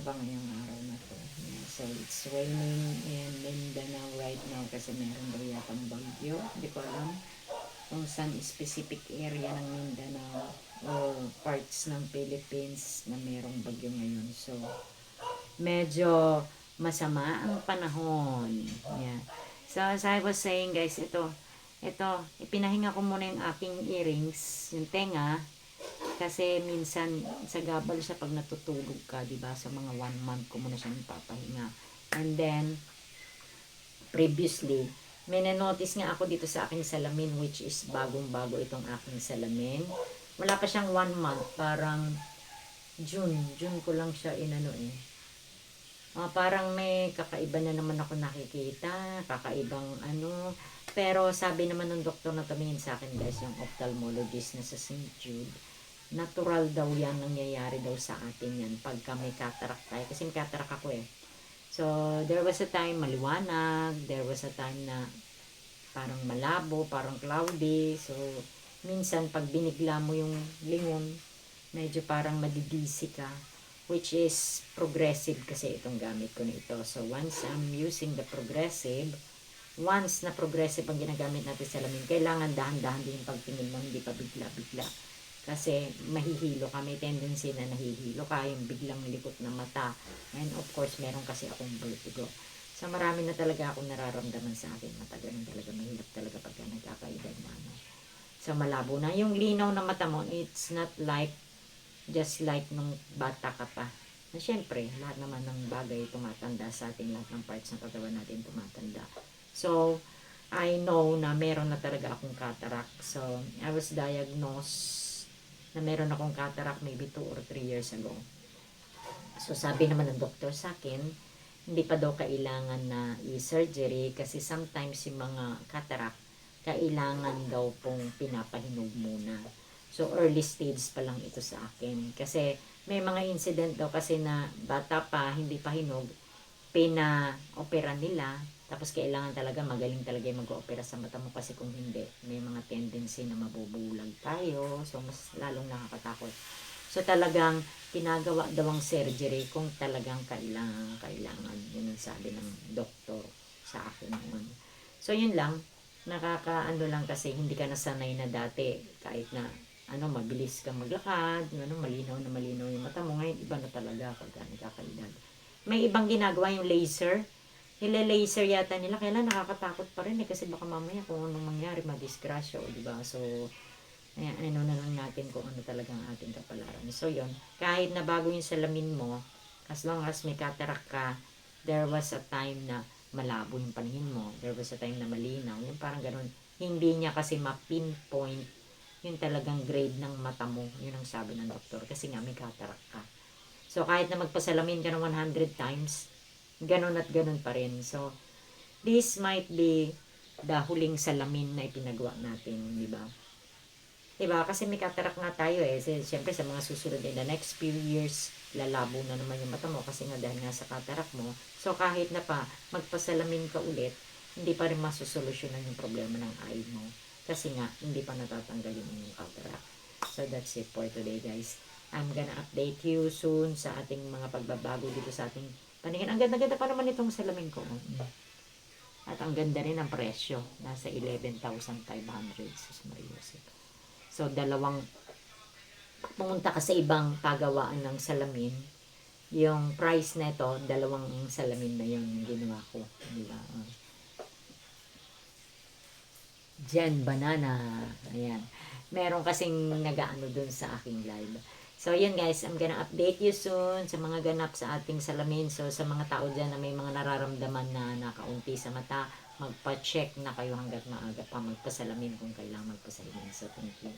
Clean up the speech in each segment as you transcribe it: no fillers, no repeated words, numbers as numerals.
ba ngayong araw na to? Yeah, so it's raining in Mindanao right now kasi meron daw yatang bagyo. Hindi ko alam kung saan specific area ng Mindanao or parts ng Philippines na merong bagyo ngayon. So, medyo masama ang panahon. Yeah. So, as I was saying guys, ito, ipinahinga ko muna yung aking earrings, yung tenga, kasi minsan sa gabal siya pag natutulog ka, 'di ba? Sa mga 1 month ko muna siyang papahinga. And then previously, may na-notice nga ako dito sa aking salamin, which is bagong-bago itong aking salamin. Wala pa siyang 1 month, parang June ko lang siya inano eh. Parang may kakaiba na naman ako nakikita, kakaibang ano. Pero sabi naman ng doktor na tumingin sa akin guys, yung ophthalmologist na sa St. Jude, natural daw yan, nangyayari daw sa atin yan pagka may cataract tayo. Kasi may cataract ako eh. So, there was a time maliwanag, there was a time na parang malabo, parang cloudy. So, minsan pag binigla mo yung lingon, medyo parang madidisi ka. Which is progressive kasi itong gamit ko na ito. So, once I'm using the progressive, once na progressive ang ginagamit natin sa salamin, kailangan dahan-dahan din yung pagtingin mo, hindi pa bigla-bigla. Kasi mahihilo ka, may tendency na nahihilo ka, yung biglang likot na mata. And of course, meron kasi akong vertigo. So, marami na talaga akong nararamdaman sa akin. Mata, ganun talaga, mahirap talaga pagka nagkakaedad na ano. So, malabo na. Yung linaw na mata mo, it's not like just like nung bata ka pa. Na syempre, lahat naman ng bagay tumatanda sa ating, lahat ng parts ng katawan natin tumatanda. So, I know na meron na talaga akong cataract. So, I was diagnosed na meron akong cataract maybe 2 or 3 years ago. So, sabi naman ng doktor sa akin, hindi pa daw kailangan na i-surgery kasi sometimes yung mga cataract, kailangan daw pong pinapahinog muna. So, early stage pa lang ito sa akin. Kasi, may mga incident daw kasi na bata pa, hindi pa hinog, pina-opera nila, tapos kailangan talaga, magaling talaga yung mag-opera sa mata mo kasi kung hindi, may mga tendency na mabubulag tayo. So, mas lalong nakakatakot. So, talagang pinagawa daw ang surgery kung talagang kailangan. Yun ang sabi ng doktor sa akin noon. So, yun lang. Nakakaano lang kasi hindi ka nasanay na dati kahit na mabilis kang maglakad, malinaw na malinaw yung mata mo. Ngayon, iba na talaga pagka nagkakaedad. May ibang ginagawa yung laser. Nila-laser yata nila. Kailan nakakatakot pa rin eh. Kasi baka mamaya kung anong mangyari, madisgrasya. Diba? So, ayan, ano na lang natin kung ano talaga ang ating kapalaran. So, yun. Kahit na bago yung salamin mo, as long as may cataract ka, there was a time na malabo yung paningin mo. There was a time na malinaw. Yung parang ganun. Hindi niya kasi ma-pinpoint yung talagang grade ng mata mo. Yun ang sabi ng doktor. Kasi nga may cataract ka. So, kahit na magpasalamin ka ng 100 times, ganun at ganun pa rin. So, this might be the huling salamin na ipinagawa natin, di ba? Diba? Kasi may cataract nga tayo eh. Siyempre sa mga susunod in the next few years, lalabo na naman yung mata mo kasi nga dahil nga sa cataract mo. So kahit na pa magpasalamin ka ulit, hindi pa rin masusolusyonan yung problema ng eye mo. Kasi nga, hindi pa natatanggal yung cataract. So that's it for today guys. I'm gonna update you soon sa ating mga pagbabago dito sa ating paningin. Ang ganda-ganda pa naman itong salamin ko. At ang ganda rin ang presyo. Nasa 11,500. Sus Maria Joseph. So, pumunta ka sa ibang pagawaan ng salamin, yung price nito, dalawang salamin na yun yung ginawa ko. Diba? Jan Banana. Ayan. Meron kasing nagaano dun sa aking live. So, yun guys, I'm gonna update you soon sa mga ganap sa ating salamin. So, sa mga tao dyan na may mga nararamdaman na nakaunti sa mata, magpa-check na kayo hanggat maaga pa magpasalamin kung kailangan magpasalamin. So, thank you.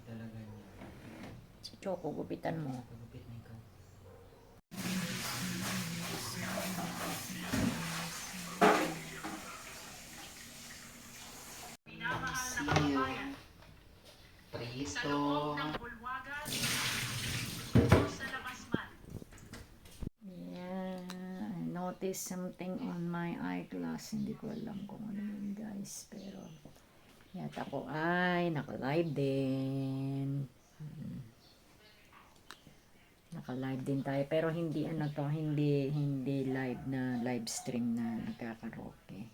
Talaga niya. Si Choco, gupitan mo. Gupit na ikaw. Siyo. Prito. Yeah, I noticed something on my eyeglass. Hindi ko alam kung ano yun guys. Pero, yata ko ay naka-live din. Naka-live din tayo. Pero hindi ano to, hindi live na live stream na nagkakaroke.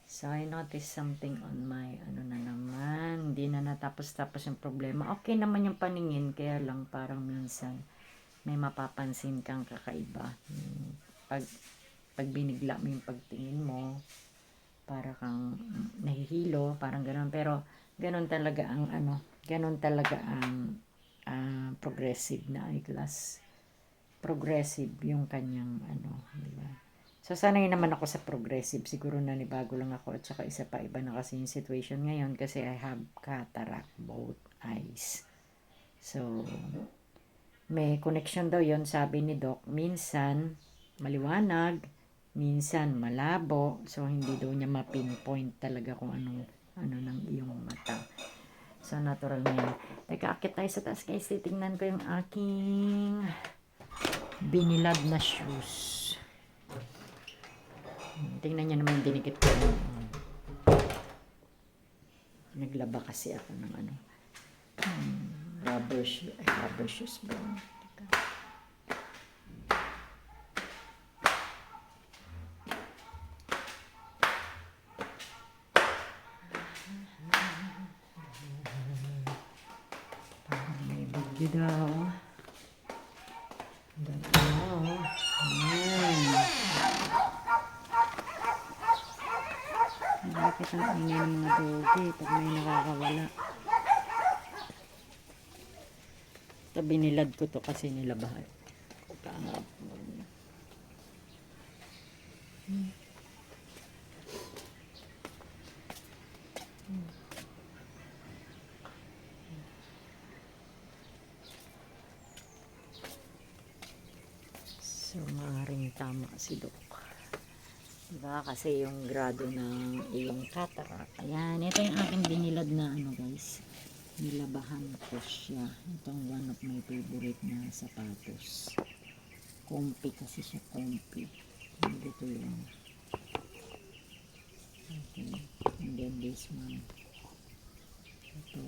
So, I noticed something on my, ano na naman, hindi na natapos-tapos yung problema. Okay naman yung paningin, kaya lang parang minsan may mapapansin kang kakaiba. Pag binigla mo yung pagtingin mo, para kang nahihilo, parang gano'n. Pero, gano'n talaga ang, gano'n talaga ang progressive na eyeglass. Progressive yung kanyang, di ba? So, sanay naman ako sa progressive. Siguro nanibago lang ako. At saka isa pa, iba na kasi yung situation ngayon kasi I have cataract both eyes. So, may connection daw yon, sabi ni Doc. Minsan, maliwanag. Minsan, malabo. So, hindi daw niya ma-pinpoint talaga kung ano ng iyong mata. So, natural na yan. Teka, akit tayo sa taas guys. Titingnan ko yung aking binilad na shoes. Tingnan niyo naman yung dinikit ko. Naglaba kasi ako ng rubber shoes ba? Parang may bagyo daw. Bakit ang ingay ng mga dogi pag may nakakawala? Binilad ko to kasi nilabahan ko kahapon. So, maaaring tama si Doc. Diba? Kasi yung grado ng iyong cataract. Ayan, ito yung aking binilad na guys. Nilabahan ko siya. Itong one of my favorite na sapatos. Comfy kasi siya, comfy. Dito yun. Okay. And then this one. Ito.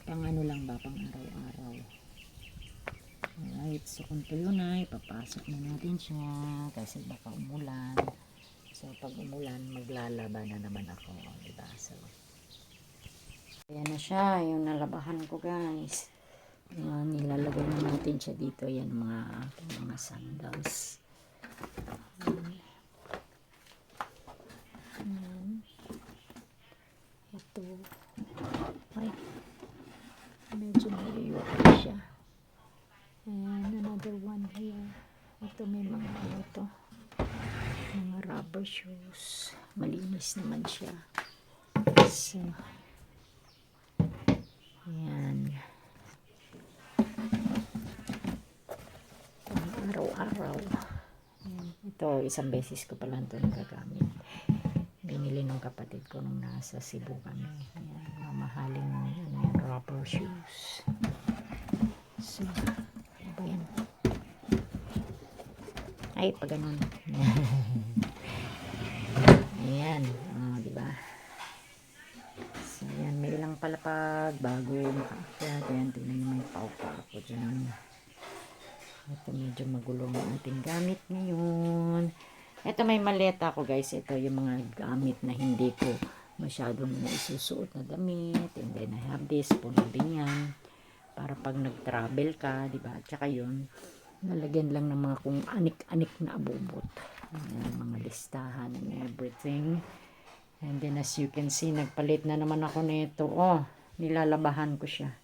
Pang lang ba? Pang araw-araw. Alright, so kung tuyo na, ipapasok na natin siya kasi baka umulan. So, pag umulan, maglalaba na naman ako. Diba? So, ayan na siya, yung nalabahan ko guys. Nilalagay na natin siya dito. Yan, mga sandals. Ito. Ay, medyo malayo siya. And another one here. Ito may mga mga rubber shoes. Malinis naman siya. So, ayan. Araw-araw. Ito, isang beses ko pala ito nagagamit. Binili ng kapatid ko nung nasa Cebu kami. Ayan, mamahaling rubber shoes. So, ba yan? Ay, pag ganun. Ayan. Diba? So, ayan. May ilang palapag bago makaakyat. Ayan, tingnan nyo may paupa ako dyan. Ito medyo magulo ang ating gamit ngayon. Ito may maleta ako guys. Ito yung mga gamit na hindi ko masyadong naisusuot na damit. And then I have this. Punabing yan. Para pag nag-travel ka, diba? At saka yun, nalagyan lang ng mga kung anik-anik na abubot. Ayan, mga listahan and everything. And then as you can see, nagpalit na naman ako nito. Nilalabahan ko siya.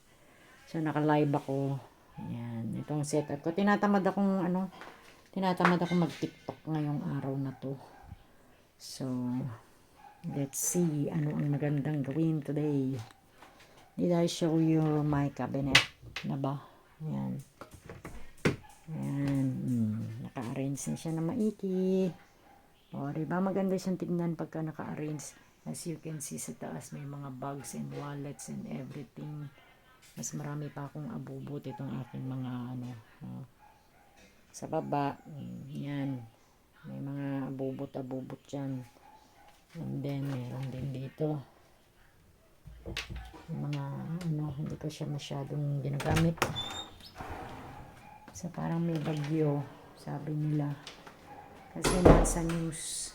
So, naka-live ako. Ayan, itong setup ko. Tinatamad akong mag-tiktok ngayong araw na to. So, let's see ano ang magandang gawin today. Did I show you my cabinet? Na ba? Ayan. Ayan. Naka-arrange na siya na maiki. Diba? Maganda siyang tignan pagka naka-arrange. As you can see sa taas, may mga bags and wallets and everything. Mas marami pa akong abubot itong aking mga sa baba. Yan. May mga abubot dyan. And then, meron din dito. Mga hindi ko siya masyadong ginagamit. So, parang may bagyo, sabi nila. Kasi nasa news.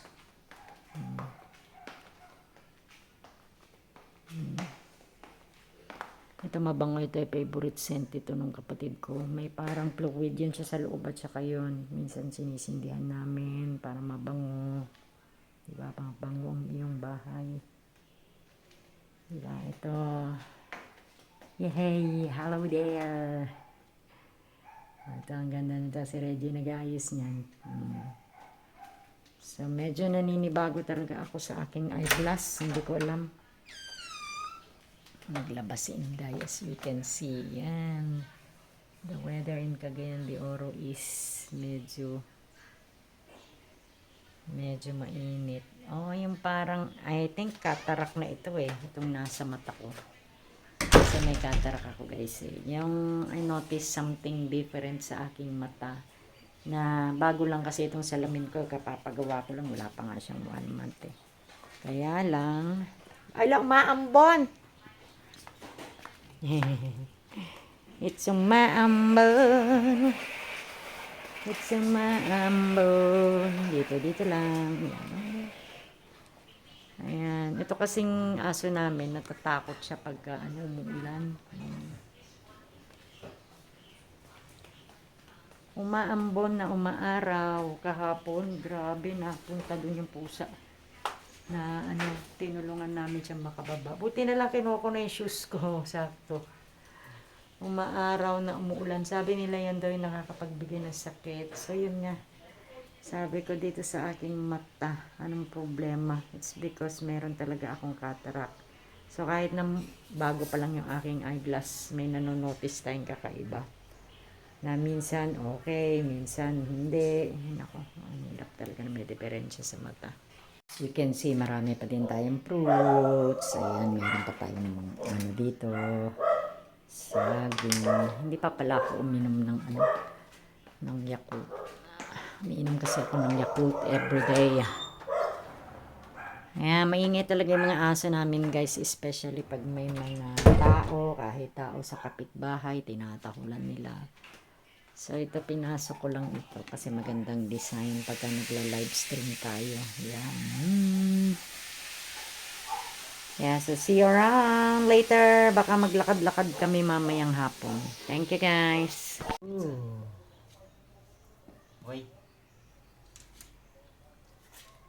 Ito mabango, ito ay favorite scent ito nung kapatid ko. May parang fluid yun siya sa loob at saka yun. Minsan sinisindihan namin para mabango. Diba? Mabango ang iyong bahay. Diba? Ito. Yay! Hello there! Ito, ang ganda nito. Si Reggie nag-aayos niyan. So, medyo naninibago talaga ako sa aking eyeglass. Hindi ko alam. Naglabas si Inday as you can see. Yan. The weather in Cagayan de Oro is medyo mainit. Oh, yung parang, I think cataract na ito eh. Itong nasa mata ko. Kasi may cataract ako guys eh. Yung I noticed something different sa aking mata. Na bago lang kasi itong salamin ko. Kapapagawa ko lang. Wala pa nga siyang 1 month eh. Kaya lang. Ay lang, maambon! It's a maambon. It's a maambon. Dito lang. Ayan. Ito kasing aso namin, natatakot siya pagka umuulan. Umaambon na umaaraw. Kahapon, grabe na. Punta dun yung pusa. Na tinulungan namin siya makababa. Buti na lang kinuha ko na yung shoes ko. Sakto. Umaaraw na umuulan. Sabi nila yan daw yung nakakapagbigay ng sakit. So yun nga. Sabi ko dito sa aking mata, anong problema? It's because meron talaga akong cataract. So kahit na bago pa lang yung aking eyeglass, may nanonotice tayong kakaiba. Na minsan okay, minsan hindi. Nako, ang hirap talaga na may diferensya sa mata. You can see, marami pa din tayong fruits. Ayan, meron pa tayong mga dito. Saging. Hindi pa pala ako uminom ng Yakult. Umiinom kasi ako ng Yakult everyday. Ayan, maingay talaga yung mga aso namin guys. Especially pag may mga tao, kahit tao sa kapitbahay, tinatahulan nila. So, ito pinasok ko lang ito kasi magandang design pagka nagla-live stream tayo. Yan. Yeah, so see you around later. Baka maglakad-lakad kami mamayang hapon. Thank you guys. Uy,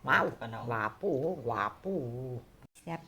Wow, panahon. guwapo, guwapo. Step